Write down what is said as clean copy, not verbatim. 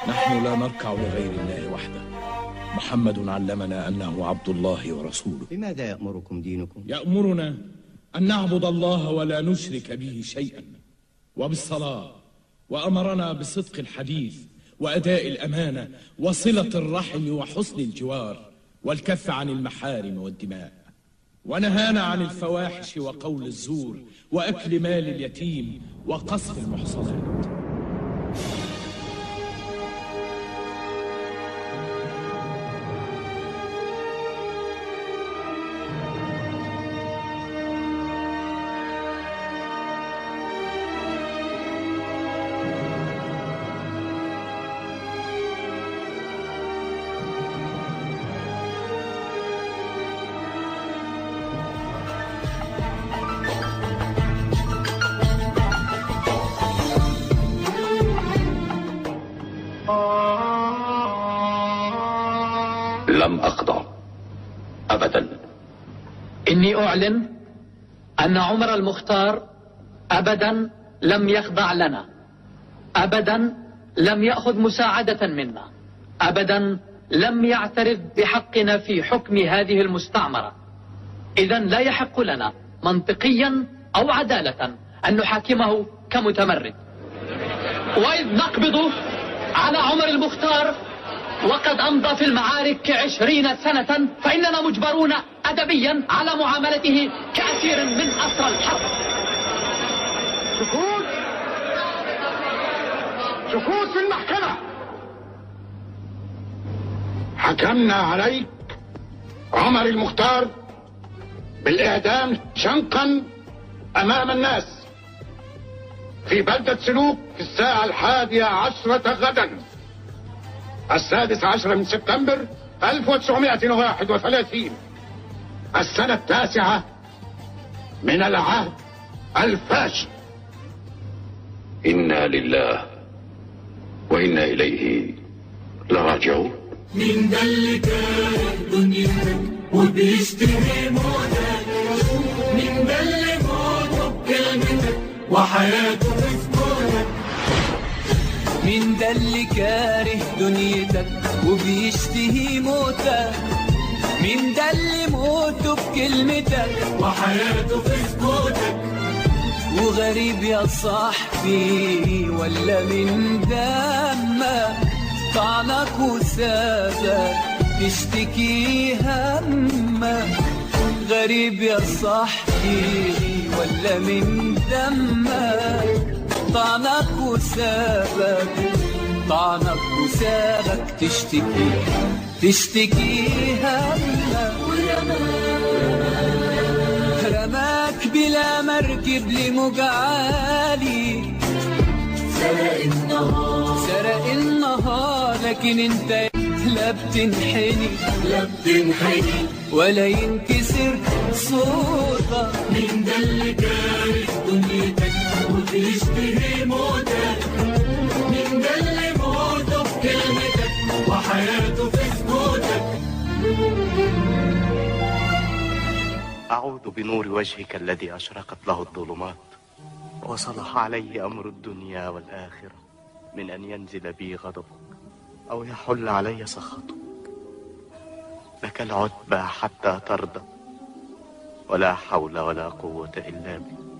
نحن لا نركع لغير الله وحده. محمد علمنا أنه عبد الله ورسوله. بماذا يأمركم دينكم؟ يأمرنا أن نعبد الله ولا نشرك به شيئا، وبالصلاة، وأمرنا بصدق الحديث وأداء الأمانة وصلة الرحم وحسن الجوار والكف عن المحارم والدماء، ونهانا عن الفواحش وقول الزور وأكل مال اليتيم وقصف المحصنات. لم أخضع أبدا. إني أعلن أن عمر المختار أبدا لم يخضع لنا، أبدا لم يأخذ مساعدة منا، أبدا لم يعترف بحقنا في حكم هذه المستعمرة. إذن لا يحق لنا منطقيا أو عدالة أن نحاكمه كمتمرد. وإذ نقبض على عمر المختار وقد أمضى في المعارك 20 سنة، فإننا مجبرون أدبيا على معاملته كأسير من أسرى الحرب. سكوت، سكوت في المحكمة. حكمنا عليك عمر المختار بالإعدام شنقا أمام الناس في بلدة سلوك في الساعة 11 غدا 16 سبتمبر 1931، السنة 9 من العهد الفاشل. إنا لله وإنا إليه لراجعون. مين ده اللي كاره دنيتك وبيشتهي موتك؟ مين ده اللي موته بكلمتك وحياته في سكوتك؟ مين ده اللي كاره دنيتك وبيشتهي موتك؟ مين ده اللي موته بكلمتك وحياته في سكوتك؟ وغريب يا صاحبي ولا من دمك طعنك وسابك تشتكي همك؟ غريب يا صاحبي ولا من دمك طعنك وسابك تشتكي همك؟ رماك بلا مركب لموج عالي، سرق النهار لكن انت لا بتنحني ولا ينكسر صوتك. مين ده اللي كاره دنيتك وبيشتهي موتك؟ مين ده اللي موته بكلمتك وحياته في سكوتك؟ أعوذ بنور وجهك الذي أشرقت له الظلمات وصلح عليه أمر الدنيا والآخرة من أن ينزل بي غضبك أو يحل علي سخطك. لك العتبى حتى ترضى، ولا حول ولا قوة إلا بك.